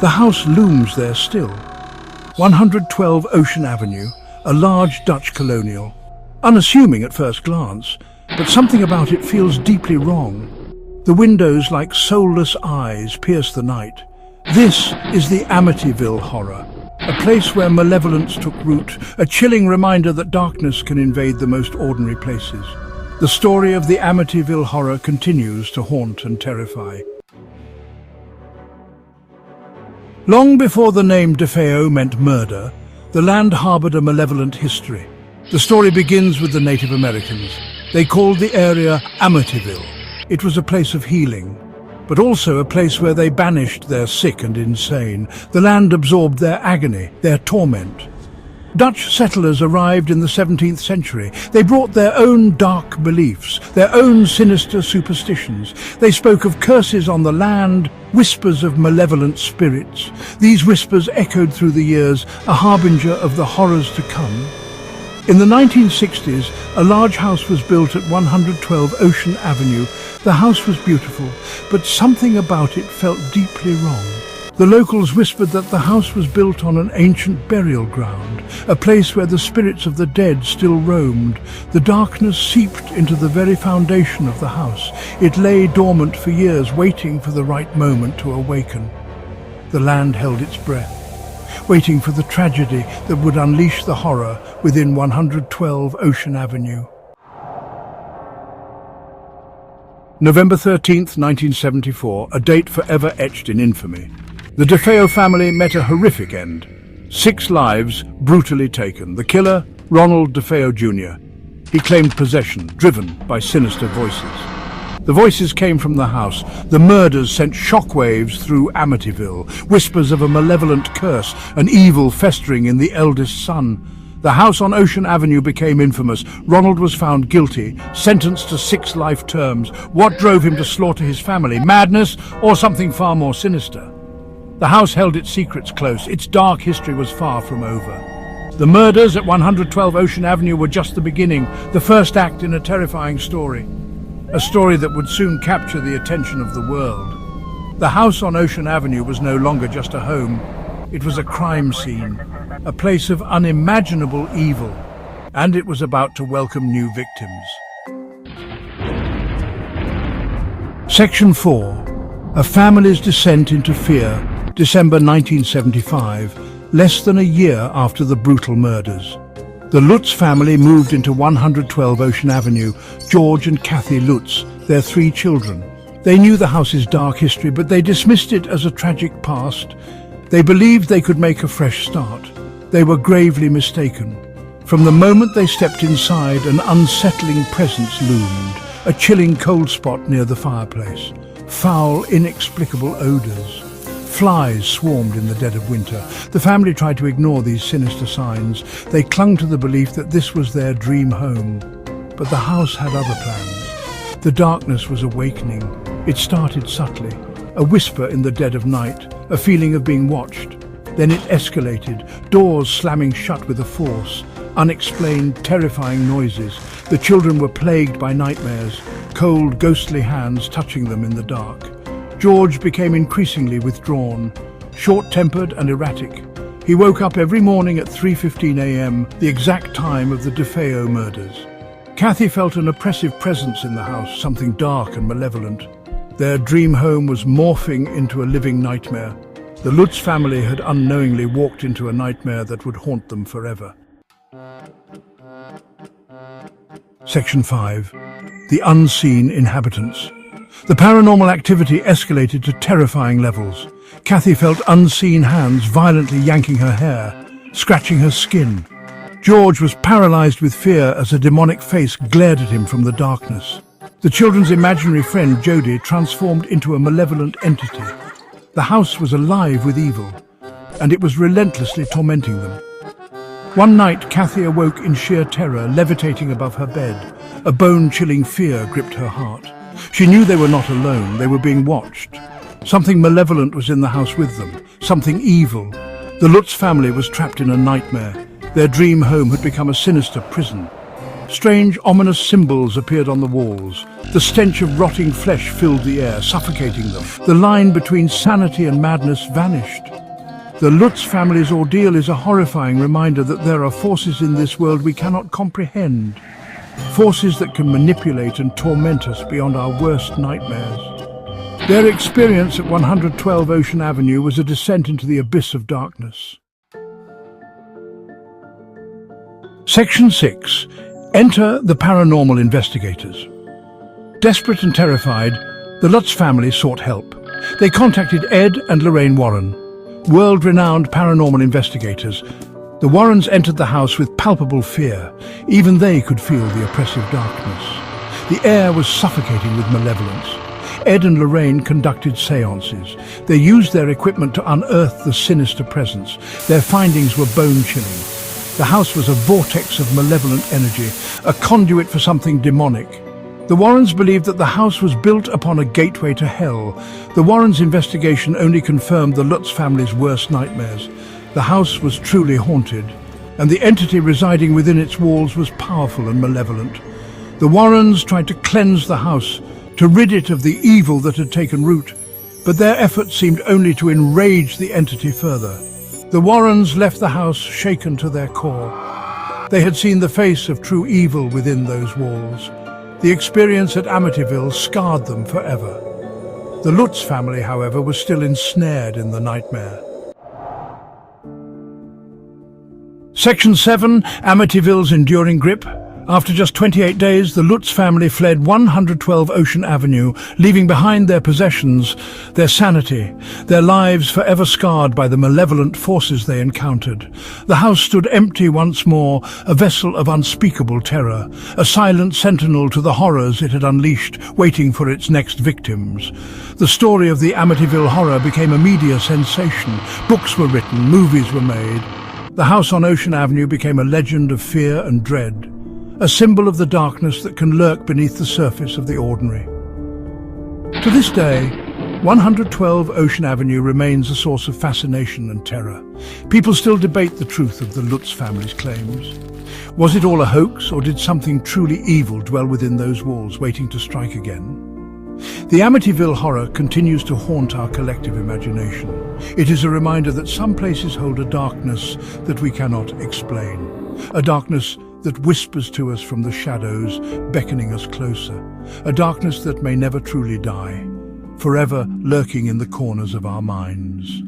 The house looms there still. 112 Ocean Avenue, a large Dutch colonial. Unassuming at first glance, but something about it feels deeply wrong. The windows, like soulless eyes, pierce the night. This is the Amityville Horror, a place where malevolence took root, a chilling reminder that darkness can invade the most ordinary places. The story of the Amityville Horror continues to haunt and terrify. Long before the name DeFeao meant murder, the land harbored a malevolent history. The story begins with the Native Americans. They called the area Amityville. It was a place of healing, but also a place where they banished their sick and insane. The land absorbed their agony, their torment. Dutch settlers arrived in the 17th century. They brought their own dark beliefs, their own sinister superstitions. They spoke of curses on the land, whispers of malevolent spirits. These whispers echoed through the years, a harbinger of the horrors to come. In the 1960s, a large house was built at 112 Ocean Avenue. The house was beautiful, but something about it felt deeply wrong. The locals whispered that the house was built on an ancient burial ground, a place where the spirits of the dead still roamed. The darkness seeped into the very foundation of the house. It lay dormant for years, waiting for the right moment to awaken. The land held its breath, waiting for the tragedy that would unleash the horror within 112 Ocean Avenue. November 13th, 1974, a date forever etched in infamy. The DeFeao family met a horrific end. 6 lives brutally taken. The killer, Ronald DeFeao Jr. He claimed possession, driven by sinister voices. The voices came from the house. The murders sent shockwaves through Amityville, whispers of a malevolent curse, an evil festering in the eldest son. The house on Ocean Avenue became infamous. Ronald was found guilty, sentenced to 6 life terms. What drove him to slaughter his family? Madness or something far more sinister? The house held its secrets close. Its dark history was far from over. The murders at 112 Ocean Avenue were just the beginning, the first act in a terrifying story. A story that would soon capture the attention of the world. The house on Ocean Avenue was no longer just a home. It was a crime scene, a place of unimaginable evil, and it was about to welcome new victims. Section 4. A family's descent into fear. December 1975, less than a year after the brutal murders. The Lutz family moved into 112 Ocean Avenue, George and Kathy Lutz, their 3 children. They knew the house's dark history, but they dismissed it as a tragic past. They believed they could make a fresh start. They were gravely mistaken. From the moment they stepped inside, an unsettling presence loomed, a chilling cold spot near the fireplace. Foul, inexplicable odors. Flies swarmed in the dead of winter. The family tried to ignore these sinister signs. They clung to the belief that this was their dream home. But the house had other plans. The darkness was awakening. It started subtly. A whisper in the dead of night, a feeling of being watched. Then it escalated, doors slamming shut with a force, unexplained, terrifying noises. The children were plagued by nightmares, cold, ghostly hands touching them in the dark. George became increasingly withdrawn, short-tempered and erratic. He woke up every morning at 3:15 a.m., the exact time of the DeFeao murders. Kathy felt an oppressive presence in the house, something dark and malevolent. Their dream home was morphing into a living nightmare. The Lutz family had unknowingly walked into a nightmare that would haunt them forever. Section 5. The unseen inhabitants. The paranormal activity escalated to terrifying levels. Kathy felt unseen hands violently yanking her hair, scratching her skin. George was paralyzed with fear as a demonic face glared at him from the darkness. The children's imaginary friend, Jodie, transformed into a malevolent entity. The house was alive with evil, and it was relentlessly tormenting them. One night, Kathy awoke in sheer terror, levitating above her bed. A bone-chilling fear gripped her heart. She knew they were not alone, they were being watched. Something malevolent was in the house with them, something evil. The Lutz family was trapped in a nightmare. Their dream home had become a sinister prison. Strange, ominous symbols appeared on the walls. The stench of rotting flesh filled the air, suffocating them. The line between sanity and madness vanished. The Lutz family's ordeal is a horrifying reminder that there are forces in this world we cannot comprehend. Forces that can manipulate and torment us beyond our worst nightmares. Their experience at 112 Ocean Avenue was a descent into the abyss of darkness. Section 6. Enter the paranormal investigators. Desperate and terrified, the Lutz family sought help. They contacted Ed and Lorraine Warren, world-renowned paranormal investigators. The Warrens entered the house with palpable fear. Even they could feel the oppressive darkness. The air was suffocating with malevolence. Ed and Lorraine conducted seances. They used their equipment to unearth the sinister presence. Their findings were bone-chilling. The house was a vortex of malevolent energy, a conduit for something demonic. The Warrens believed that the house was built upon a gateway to hell. The Warrens' investigation only confirmed the Lutz family's worst nightmares. The house was truly haunted, and the entity residing within its walls was powerful and malevolent. The Warrens tried to cleanse the house, to rid it of the evil that had taken root, but their efforts seemed only to enrage the entity further. The Warrens left the house shaken to their core. They had seen the face of true evil within those walls. The experience at Amityville scarred them forever. The Lutz family, however, was still ensnared in the nightmare. Section 7. Amityville's enduring grip. After just 28 days, the Lutz family fled 112 Ocean Avenue, leaving behind their possessions, their sanity, their lives forever scarred by the malevolent forces they encountered. The house stood empty once more, a vessel of unspeakable terror, a silent sentinel to the horrors it had unleashed, waiting for its next victims. The story of the Amityville Horror became a media sensation. Books were written, movies were made. The house on Ocean Avenue became a legend of fear and dread, a symbol of the darkness that can lurk beneath the surface of the ordinary. To this day, 112 Ocean Avenue remains a source of fascination and terror. People still debate the truth of the Lutz family's claims. Was it all a hoax, or did something truly evil dwell within those walls, waiting to strike again? The Amityville Horror continues to haunt our collective imagination. It is a reminder that some places hold a darkness that we cannot explain, a darkness that whispers to us from the shadows, beckoning us closer, a darkness that may never truly die, forever lurking in the corners of our minds.